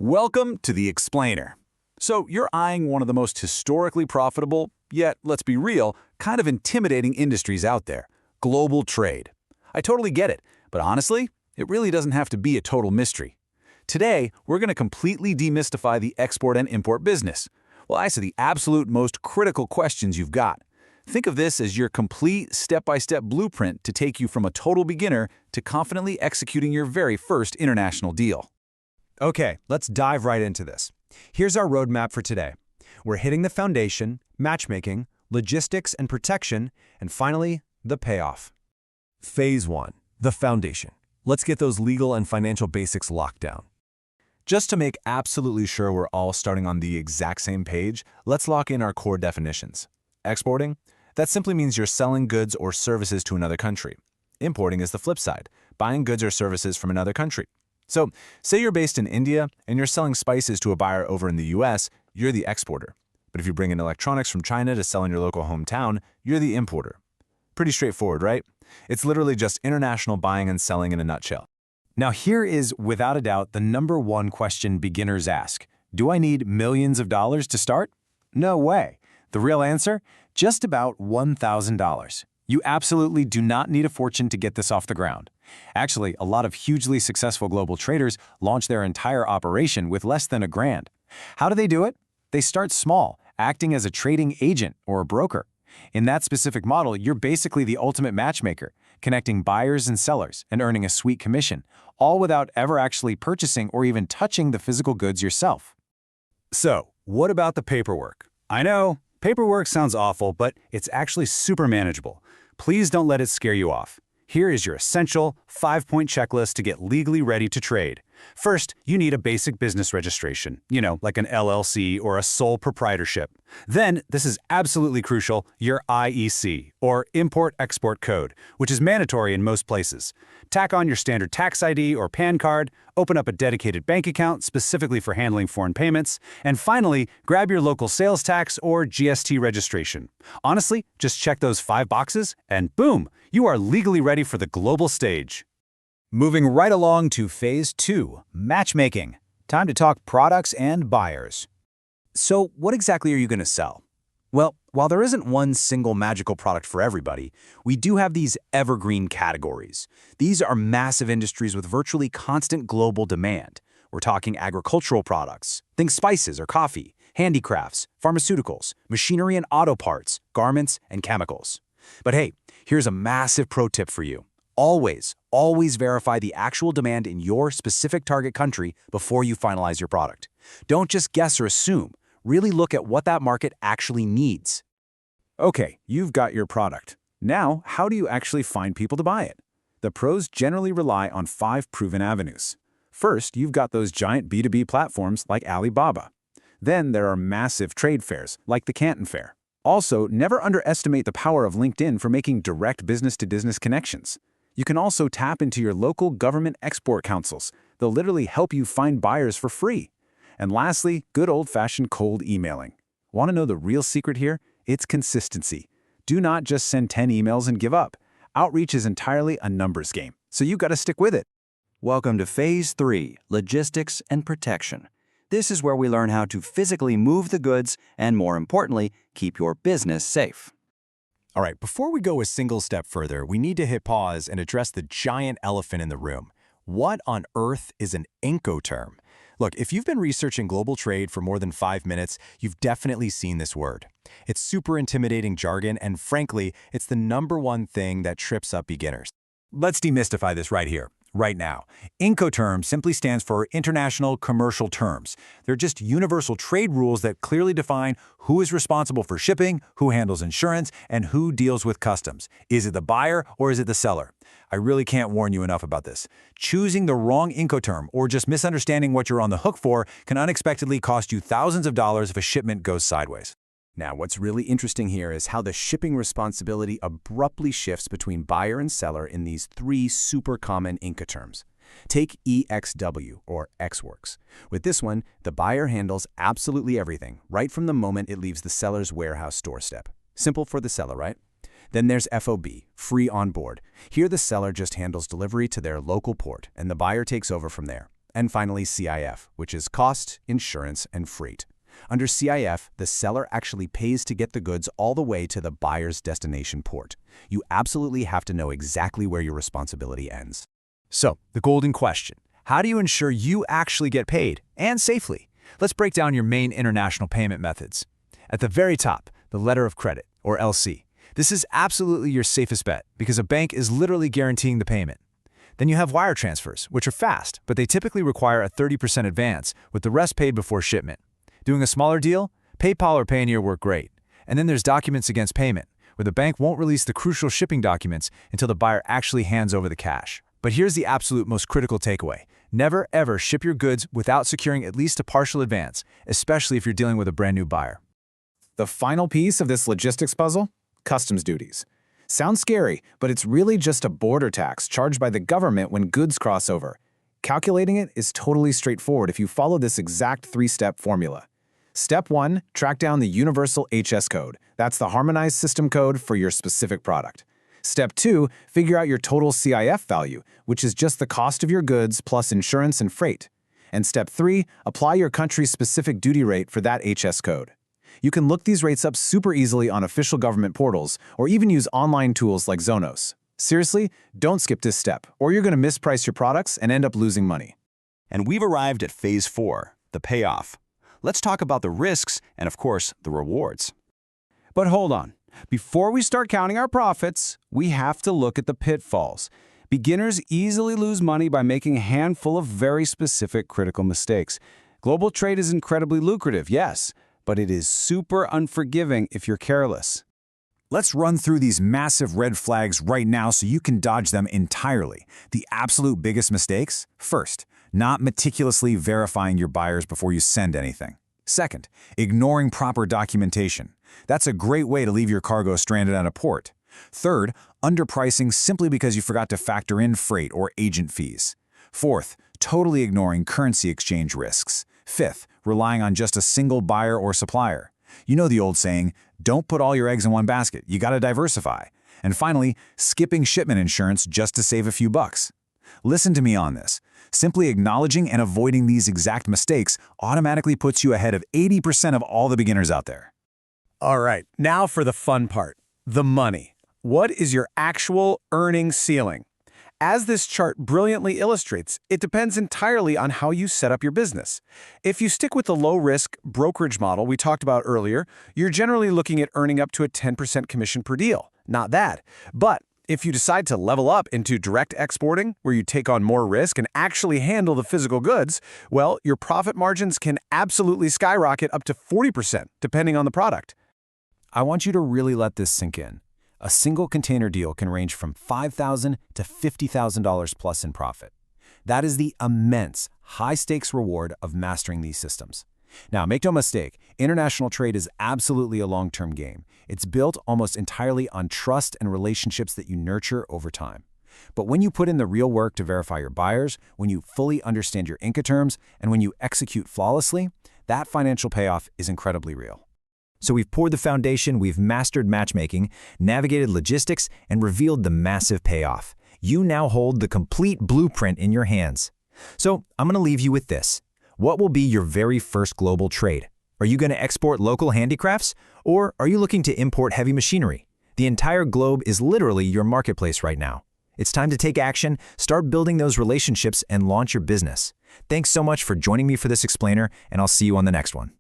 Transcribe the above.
Welcome to The Explainer. So you're eyeing one of the most historically profitable, yet, let's be real, kind of intimidating industries out there, global trade. I totally get it, but honestly, it really doesn't have to be a total mystery. Today, we're going to completely demystify the export and import business. Well, I say the absolute most critical questions you've got. Think of this as your complete step-by-step blueprint to take you from a total beginner to confidently executing your very first international deal. Okay, let's dive right into this. Here's our roadmap for today. We're hitting the foundation, matchmaking, logistics and protection, and finally, the payoff. Phase 1, the foundation. Let's get those legal and financial basics locked down. Just to make absolutely sure we're all starting on the exact same page, let's lock in our core definitions. Exporting? That simply means you're selling goods or services to another country. Importing is the flip side, buying goods or services from another country. So, say you're based in India and you're selling spices to a buyer over in the US, you're the exporter. But if you bring in electronics from China to sell in your local hometown, you're the importer. Pretty straightforward, right? It's literally just international buying and selling in a nutshell. Now here is, without a doubt, the number one question beginners ask. Do I need millions of dollars to start? No way. The real answer? Just about $1,000. You absolutely do not need a fortune to get this off the ground. Actually, a lot of hugely successful global traders launch their entire operation with less than $1,000. How do they do it? They start small, acting as a trading agent or a broker. In that specific model, you're basically the ultimate matchmaker, connecting buyers and sellers and earning a sweet commission, all without ever actually purchasing or even touching the physical goods yourself. So, what about the paperwork? I know, paperwork sounds awful, but it's actually super manageable. Please don't let it scare you off. Here is your essential 5-point checklist to get legally ready to trade. First, you need a basic business registration, like an LLC or a sole proprietorship. Then, this is absolutely crucial, your IEC, or Import-Export Code, which is mandatory in most places. Tack on your standard tax ID or PAN card, open up a dedicated bank account specifically for handling foreign payments, and finally, grab your local sales tax or GST registration. Honestly, just check those 5 boxes, and boom, you are legally ready for the global stage. Moving right along to Phase 2, matchmaking. Time to talk products and buyers. So what exactly are you going to sell? Well, while there isn't one single magical product for everybody, we do have these evergreen categories. These are massive industries with virtually constant global demand. We're talking agricultural products, think spices or coffee, handicrafts, pharmaceuticals, machinery and auto parts, garments, and chemicals. But hey, here's a massive pro tip for you. Always verify the actual demand in your specific target country before you finalize your product. Don't just guess or assume. Really look at what that market actually needs. Okay, you've got your product. Now, how do you actually find people to buy it? The pros generally rely on 5 proven avenues. First, you've got those giant B2B platforms like Alibaba. Then there are massive trade fairs like the Canton Fair. Also, never underestimate the power of LinkedIn for making direct business-to-business connections. You can also tap into your local government export councils. They'll literally help you find buyers for free. And lastly, good old-fashioned cold emailing. Want to know the real secret here? It's consistency. Do not just send 10 emails and give up. Outreach is entirely a numbers game, so you got to stick with it. Welcome to Phase 3, Logistics and Protection. This is where we learn how to physically move the goods and, more importantly, keep your business safe. All right, before we go a single step further, we need to hit pause and address the giant elephant in the room. What on earth is an Incoterm? Look, if you've been researching global trade for more than 5 minutes, you've definitely seen this word. It's super intimidating jargon, and frankly, it's the #1 thing that trips up beginners. Let's demystify this right here, right now. Incoterms simply stands for International Commercial Terms. They're just universal trade rules that clearly define who is responsible for shipping, who handles insurance, and who deals with customs. Is it the buyer or is it the seller? I really can't warn you enough about this. Choosing the wrong Incoterm or just misunderstanding what you're on the hook for can unexpectedly cost you thousands of dollars if a shipment goes sideways. Now, what's really interesting here is how the shipping responsibility abruptly shifts between buyer and seller in these 3 super common Incoterms. Take EXW, or Ex-Works. With this one, the buyer handles absolutely everything, right from the moment it leaves the seller's warehouse doorstep. Simple for the seller, right? Then there's FOB, Free On Board. Here the seller just handles delivery to their local port, and the buyer takes over from there. And finally, CIF, which is cost, insurance, and freight. Under CIF, the seller actually pays to get the goods all the way to the buyer's destination port. You absolutely have to know exactly where your responsibility ends. So, the golden question. How do you ensure you actually get paid, and safely? Let's break down your main international payment methods. At the very top, the letter of credit, or LC. This is absolutely your safest bet because a bank is literally guaranteeing the payment. Then you have wire transfers, which are fast, but they typically require a 30% advance, with the rest paid before shipment. Doing a smaller deal? PayPal or Payoneer work great. And then there's documents against payment, where the bank won't release the crucial shipping documents until the buyer actually hands over the cash. But here's the absolute most critical takeaway. Never ever ship your goods without securing at least a partial advance, especially if you're dealing with a brand new buyer. The final piece of this logistics puzzle? Customs duties. Sounds scary, but it's really just a border tax charged by the government when goods cross over. Calculating it is totally straightforward if you follow this exact three-step formula. Step 1, track down the universal HS code. That's the harmonized system code for your specific product. Step 2, figure out your total CIF value, which is just the cost of your goods plus insurance and freight. And Step 3, apply your country's specific duty rate for that HS code. You can look these rates up super easily on official government portals or even use online tools like Zonos. Seriously, don't skip this step, or you're going to misprice your products and end up losing money. And we've arrived at phase 4, the payoff. Let's talk about the risks and, of course, the rewards. But hold on. Before we start counting our profits, we have to look at the pitfalls. Beginners easily lose money by making a handful of very specific critical mistakes. Global trade is incredibly lucrative, yes, but it is super unforgiving if you're careless. Let's run through these massive red flags right now so you can dodge them entirely. The absolute biggest mistakes? First, not meticulously verifying your buyers before you send anything. Second, ignoring proper documentation. That's a great way to leave your cargo stranded at a port. Third, underpricing simply because you forgot to factor in freight or agent fees. Fourth, totally ignoring currency exchange risks. Fifth, relying on just a single buyer or supplier. You know the old saying, don't put all your eggs in one basket, you gotta diversify. And finally, skipping shipment insurance just to save a few bucks. Listen to me on this. Simply acknowledging and avoiding these exact mistakes automatically puts you ahead of 80% of all the beginners out there. All right, now for the fun part, the money. What is your actual earning ceiling? As this chart brilliantly illustrates, it depends entirely on how you set up your business. If you stick with the low-risk brokerage model we talked about earlier, you're generally looking at earning up to a 10% commission per deal. Not bad. But if you decide to level up into direct exporting, where you take on more risk and actually handle the physical goods, well, your profit margins can absolutely skyrocket up to 40%, depending on the product. I want you to really let this sink in. A single container deal can range from $5,000 to $50,000 plus in profit. That is the immense, high-stakes reward of mastering these systems. Now, make no mistake, international trade is absolutely a long-term game. It's built almost entirely on trust and relationships that you nurture over time. But when you put in the real work to verify your buyers, when you fully understand your Incoterms, and when you execute flawlessly, that financial payoff is incredibly real. So we've poured the foundation, we've mastered matchmaking, navigated logistics, and revealed the massive payoff. You now hold the complete blueprint in your hands. So I'm going to leave you with this. What will be your very first global trade? Are you going to export local handicrafts? Or are you looking to import heavy machinery? The entire globe is literally your marketplace right now. It's time to take action, start building those relationships, and launch your business. Thanks so much for joining me for this explainer, and I'll see you on the next one.